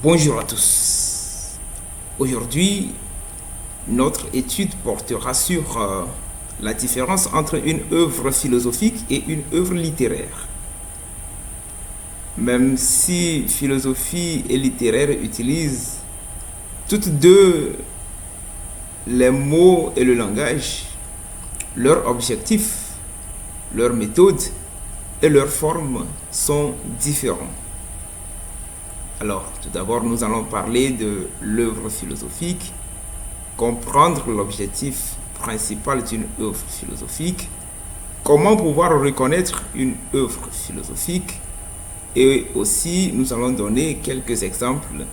Bonjour à tous. Aujourd'hui, notre étude portera sur la différence entre une œuvre philosophique et une œuvre littéraire. Même si philosophie et littéraire utilisent toutes deux les mots et le langage, leurs objectifs, leurs méthodes et leurs formes sont différents. Alors, tout d'abord, nous allons parler de l'œuvre philosophique, comprendre l'objectif principal d'une œuvre philosophique, comment pouvoir reconnaître une œuvre philosophique, et aussi nous allons donner quelques exemples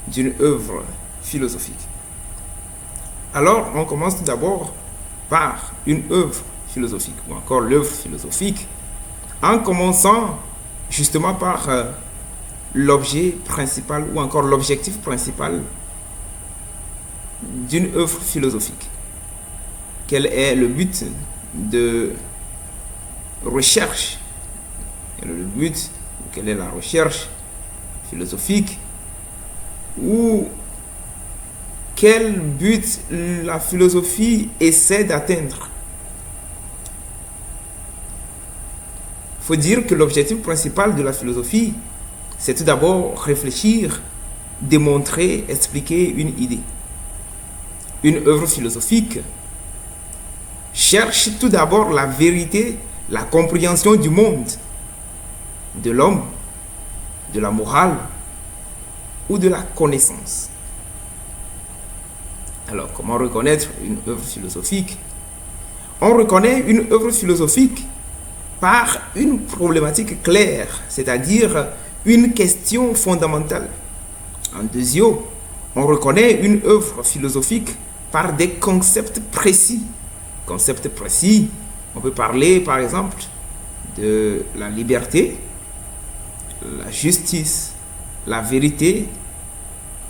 d'une œuvre philosophique. Alors, on commence tout d'abord par une œuvre philosophique, ou encore l'œuvre philosophique, en commençant justement par l'objet principal ou encore l'objectif principal d'une œuvre philosophique. Quel est le but de recherche? Quelle est la recherche philosophique? Ou quel but la philosophie essaie d'atteindre? Il faut dire que l'objectif principal de la philosophie, c'est tout d'abord réfléchir, démontrer, expliquer une idée. Une œuvre philosophique cherche tout d'abord la vérité, la compréhension du monde, de l'homme, de la morale ou de la connaissance. Alors, comment reconnaître une œuvre philosophique? On reconnaît une œuvre philosophique par une problématique claire, c'est-à-dire une question fondamentale. En deuxième, on reconnaît une œuvre philosophique par des concepts précis. Concepts précis, on peut parler par exemple de la liberté, la justice, la vérité,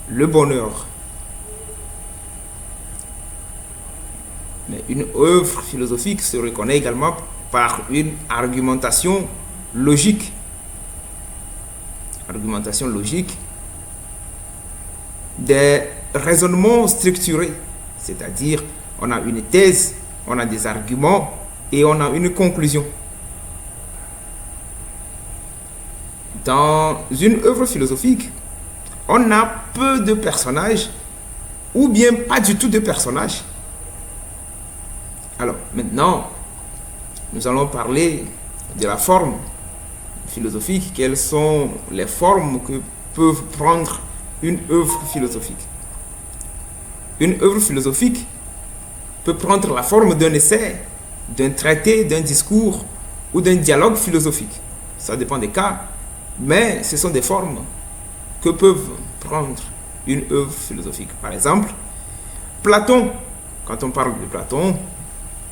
le bonheur. Mais une œuvre philosophique se reconnaît également par une argumentation logique. Argumentation logique, des raisonnements structurés, c'est-à-dire on a une thèse, on a des arguments et on a une conclusion. Dans une œuvre philosophique, on a peu de personnages ou bien pas du tout de personnages. Alors maintenant, nous allons parler de la forme philosophique. Quelles sont les formes que peuvent prendre une œuvre philosophique? Une œuvre philosophique peut prendre la forme d'un essai, d'un traité, d'un discours ou d'un dialogue philosophique. Ça dépend des cas, mais ce sont des formes que peuvent prendre une œuvre philosophique. Par exemple, Platon, quand on parle de Platon,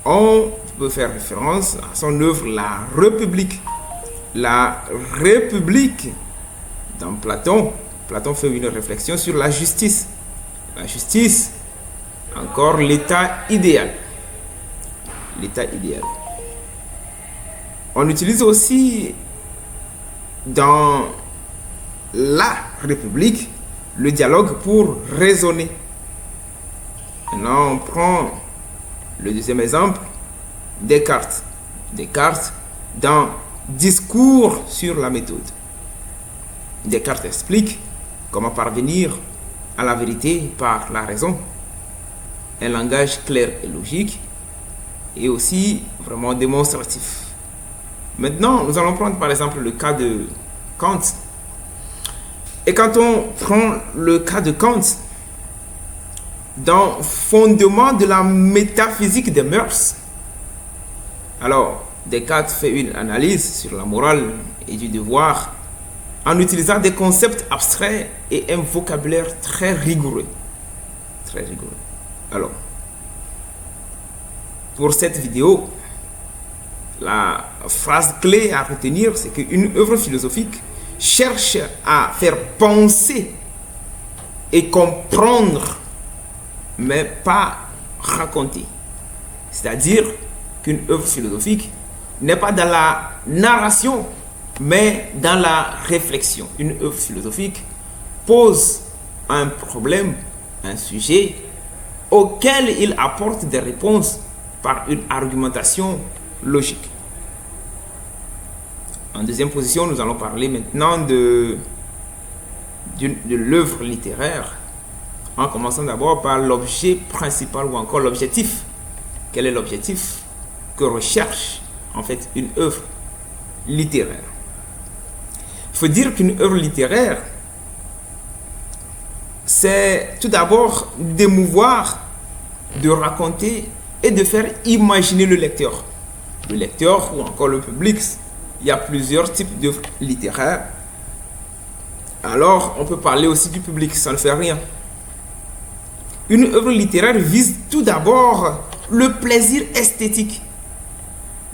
on peut faire référence à son œuvre La République. La République, dans Platon fait une réflexion sur la justice. La justice, encore l'état idéal. L'état idéal. On utilise aussi dans la République le dialogue pour raisonner. Maintenant, on prend le deuxième exemple, Descartes. Descartes, dans Discours sur la méthode. Descartes explique comment parvenir à la vérité par la raison, un langage clair et logique, et aussi vraiment démonstratif. Maintenant, nous allons prendre par exemple le cas de Kant. Et quand on prend le cas de Kant, dans Fondement de la métaphysique des mœurs, alors Descartes fait une analyse sur la morale et du devoir en utilisant des concepts abstraits et un vocabulaire très rigoureux. Très rigoureux. Alors, pour cette vidéo, la phrase clé à retenir, c'est qu'une œuvre philosophique cherche à faire penser et comprendre, mais pas raconter. C'est-à-dire qu'une œuvre philosophique n'est pas dans la narration, mais dans la réflexion. Une œuvre philosophique pose un problème, un sujet, auquel il apporte des réponses par une argumentation logique. En deuxième position, nous allons parler maintenant de l'œuvre littéraire, en commençant d'abord par l'objet principal ou encore l'objectif. Quel est l'objectif que recherche en fait une œuvre littéraire? Il faut dire qu'une œuvre littéraire, c'est tout d'abord d'émouvoir, de raconter et de faire imaginer le lecteur. Le lecteur ou encore le public. Il y a plusieurs types d'œuvres littéraires. Alors, on peut parler aussi du public, ça ne fait rien. Une œuvre littéraire vise tout d'abord le plaisir esthétique.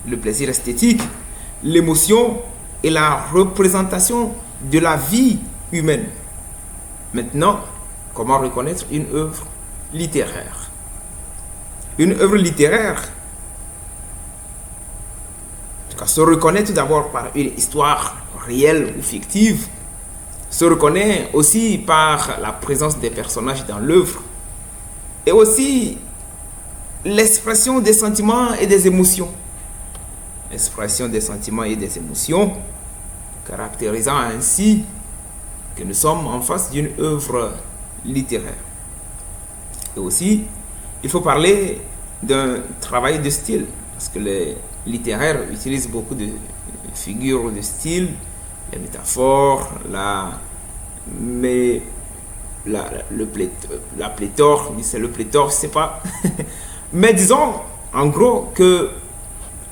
Le plaisir esthétique, l'émotion et la représentation de la vie humaine. Maintenant, comment reconnaître une œuvre littéraire? Une œuvre littéraire se reconnaît tout d'abord par une histoire réelle ou fictive, se reconnaît aussi par la présence des personnages dans l'œuvre et aussi l'expression des sentiments et des émotions. L'expression des sentiments et des émotions, caractérisant ainsi que nous sommes en face d'une œuvre littéraire. Et aussi, il faut parler d'un travail de style, parce que les littéraires utilisent beaucoup de figures de style, les métaphores, la pléthore, c'est le pléthore, je sais pas. Mais disons, en gros, que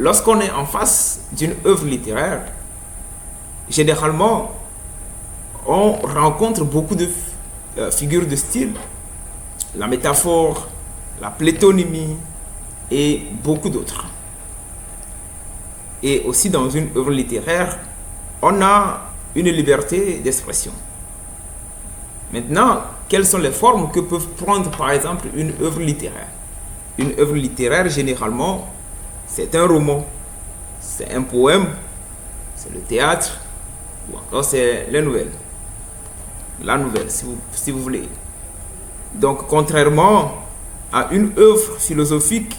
lorsqu'on est en face d'une œuvre littéraire, généralement, on rencontre beaucoup de figures de style, la métaphore, la plétonymie et beaucoup d'autres. Et aussi dans une œuvre littéraire, on a une liberté d'expression. Maintenant, quelles sont les formes que peuvent prendre par exemple une œuvre littéraire? Une œuvre littéraire, généralement, c'est un roman, c'est un poème, c'est le théâtre, ou encore c'est la nouvelle, si vous voulez. Donc, contrairement à une œuvre philosophique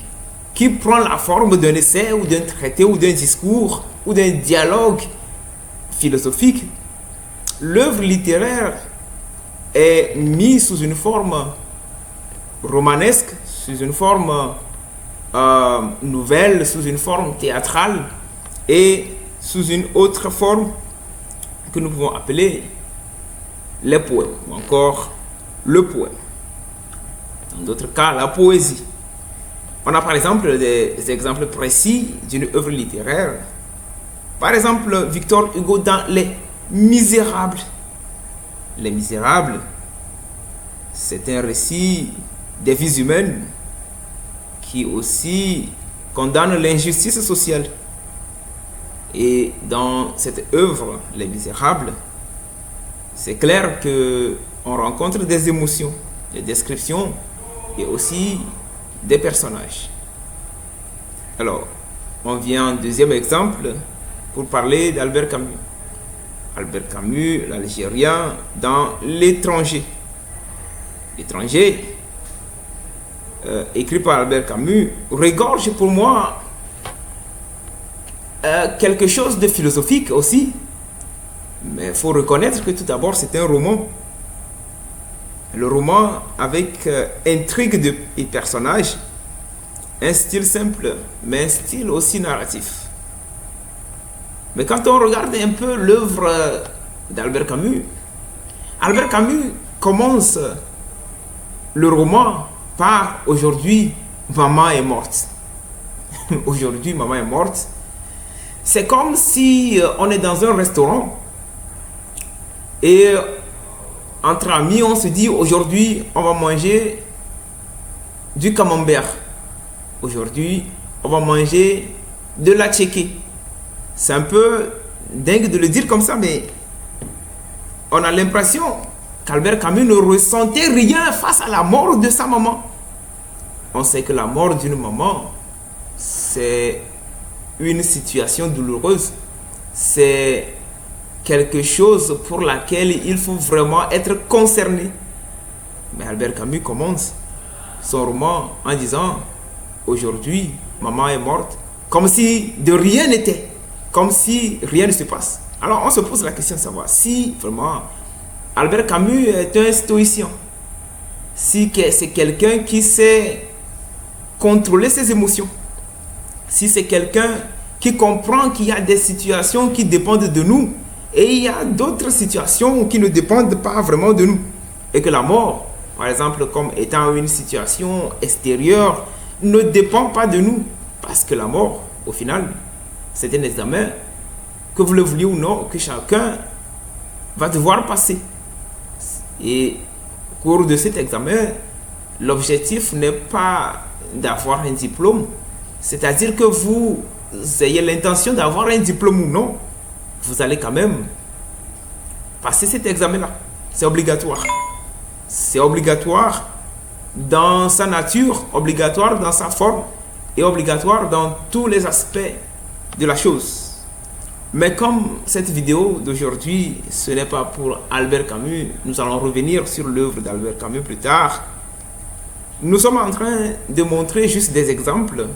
qui prend la forme d'un essai ou d'un traité ou d'un discours ou d'un dialogue philosophique, l'œuvre littéraire est mise sous une forme romanesque, sous une forme nouvelle, sous une forme théâtrale et sous une autre forme que nous pouvons appeler les poèmes ou encore le poème. Dans d'autres cas, la poésie. On a par exemple des exemples précis d'une œuvre littéraire. Par exemple, Victor Hugo dans Les Misérables. Les Misérables, c'est un récit des vies humaines qui aussi condamne l'injustice sociale. Et dans cette œuvre, Les Misérables, c'est clair qu'on rencontre des émotions, des descriptions et aussi des personnages. Alors, on vient en deuxième exemple pour parler d'Albert Camus. Albert Camus, l'Algérien, dans L'étranger. L'étranger, écrit par Albert Camus, regorge pour moi quelque chose de philosophique aussi. Mais il faut reconnaître que tout d'abord, c'est un roman. Le roman avec intrigue et personnages, un style simple, mais un style aussi narratif. Mais quand on regarde un peu l'œuvre d'Albert Camus, Albert Camus commence le roman par « Aujourd'hui, maman est morte ». Aujourd'hui, maman est morte. C'est comme si on est dans un restaurant et entre amis, on se dit aujourd'hui, on va manger du camembert. Aujourd'hui, on va manger de la tchéké. C'est un peu dingue de le dire comme ça, mais on a l'impression qu'Albert Camus ne ressentait rien face à la mort de sa maman. On sait que la mort d'une maman, c'est une situation douloureuse. C'est quelque chose pour laquelle il faut vraiment être concerné. Mais Albert Camus commence son roman en disant « Aujourd'hui, maman est morte », comme si de rien n'était, comme si rien ne se passe. Alors on se pose la question de savoir si vraiment Albert Camus est un stoïcien, si c'est quelqu'un qui sait contrôler ses émotions, si c'est quelqu'un qui comprend qu'il y a des situations qui dépendent de nous et il y a d'autres situations qui ne dépendent pas vraiment de nous. Et que la mort, par exemple, comme étant une situation extérieure, ne dépend pas de nous. Parce que la mort, au final, c'est un examen, que vous le vouliez ou non, que chacun va devoir passer. Et au cours de cet examen, l'objectif n'est pas d'avoir un diplôme, c'est-à-dire que vous ayez l'intention d'avoir un diplôme ou non, vous allez quand même passer cet examen-là. C'est obligatoire. C'est obligatoire dans sa nature, obligatoire dans sa forme et obligatoire dans tous les aspects de la chose. Mais comme cette vidéo d'aujourd'hui, ce n'est pas pour Albert Camus, nous allons revenir sur l'œuvre d'Albert Camus plus tard. Nous sommes en train de montrer juste des exemples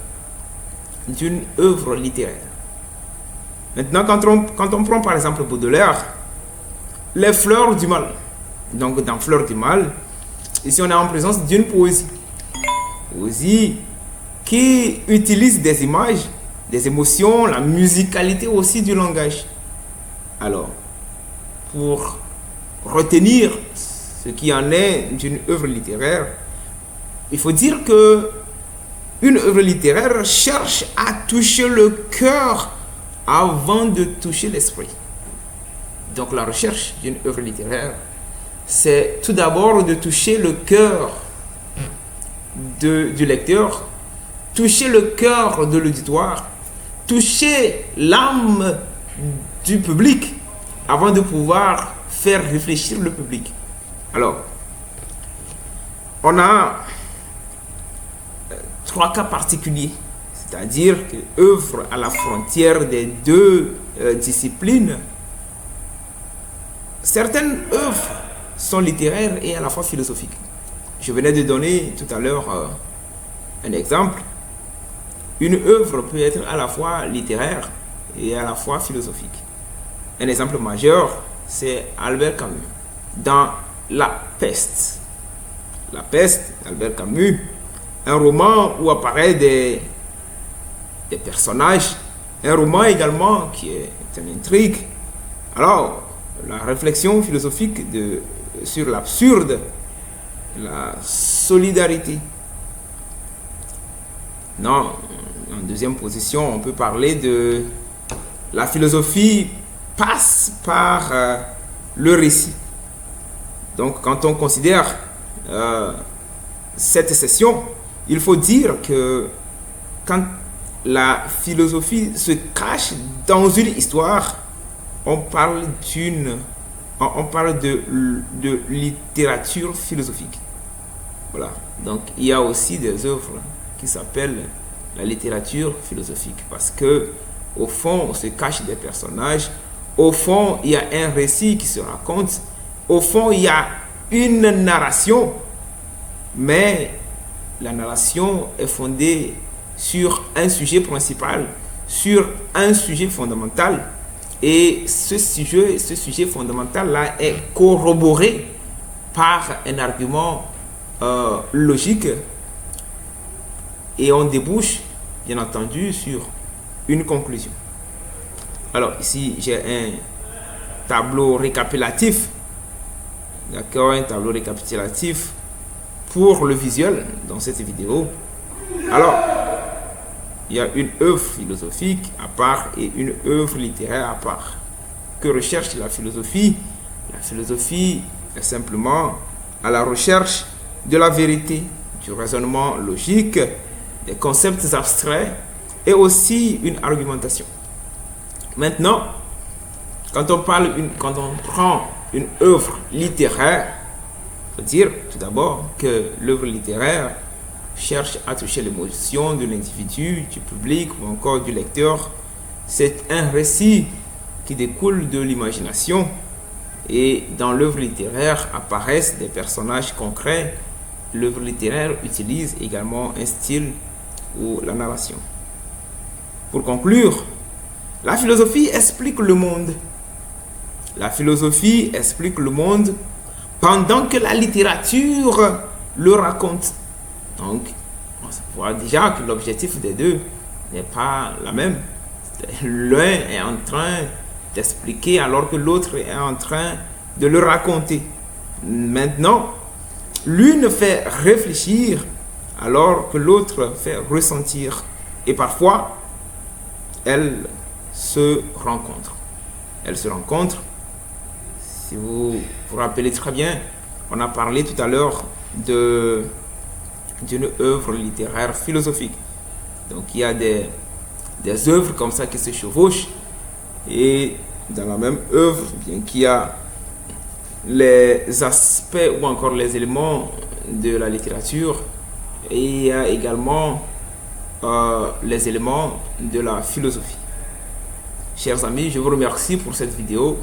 d'une œuvre littéraire. Maintenant, quand on prend par exemple Baudelaire, les fleurs du mal. Donc dans Fleurs du mal, ici on est en présence d'une poésie. Poésie qui utilise des images, des émotions, la musicalité aussi du langage. Alors, pour retenir ce qui en est d'une œuvre littéraire, il faut dire que une œuvre littéraire cherche à toucher le cœur avant de toucher l'esprit. Donc la recherche d'une œuvre littéraire, c'est tout d'abord de toucher le cœur du lecteur, toucher le cœur de l'auditoire, toucher l'âme du public avant de pouvoir faire réfléchir le public. Alors, on a trois cas particuliers, c'est-à-dire que œuvre à la frontière des deux disciplines. Certaines œuvres sont littéraires et à la fois philosophiques. Je venais de donner tout à l'heure un exemple. Une œuvre peut être à la fois littéraire et à la fois philosophique. Un exemple majeur, c'est Albert Camus. Dans La Peste. La Peste, Albert Camus, un roman où apparaissent des personnages, un roman également qui est une intrigue. Alors, la réflexion philosophique sur l'absurde, la solidarité. Non, en deuxième position, on peut parler de la philosophie passe par le récit. Donc, quand on considère cette session, il faut dire que quand la philosophie se cache dans une histoire, on parle de littérature philosophique. Voilà. Donc, il y a aussi des œuvres qui s'appellent la littérature philosophique parce que, au fond, on se cache des personnages. Au fond, il y a un récit qui se raconte. Au fond, il y a une narration. Mais la narration est fondée sur un sujet principal, sur un sujet fondamental. Et ce sujet fondamental-là est corroboré par un argument logique. Et on débouche, bien entendu, sur une conclusion. Alors ici, j'ai un tableau récapitulatif. D'accord, un tableau récapitulatif pour le visuel dans cette vidéo. Alors, il y a une œuvre philosophique à part et une œuvre littéraire à part. Que recherche la philosophie? La philosophie est simplement à la recherche de la vérité, du raisonnement logique, des concepts abstraits et aussi une argumentation. Maintenant, quand on prend une œuvre littéraire, il faut dire tout d'abord que l'œuvre littéraire cherche à toucher l'émotion de l'individu, du public ou encore du lecteur. C'est un récit qui découlent de l'imagination, et dans l'œuvre littéraire apparaissent des personnages concrets. L'œuvre littéraire utilise également un style ou la narration. Pour conclure, la philosophie explique le monde. La philosophie explique le monde pendant que la littérature le raconte. Donc, on voit déjà que l'objectif des deux n'est pas la même. L'un est en train d'expliquer alors que l'autre est en train de le raconter. Maintenant, l'une fait réfléchir alors que l'autre fait ressentir. Et parfois, elles se rencontrent. Elles se rencontrent. Si vous vous rappelez très bien, on a parlé tout à l'heure d'une œuvre littéraire philosophique. Donc il y a des œuvres comme ça qui se chevauchent, et dans la même œuvre, bien qu'il y a les aspects ou encore les éléments de la littérature, et il y a également les éléments de la philosophie. Chers amis, je vous remercie pour cette vidéo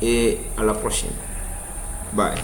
et à la prochaine. Bye.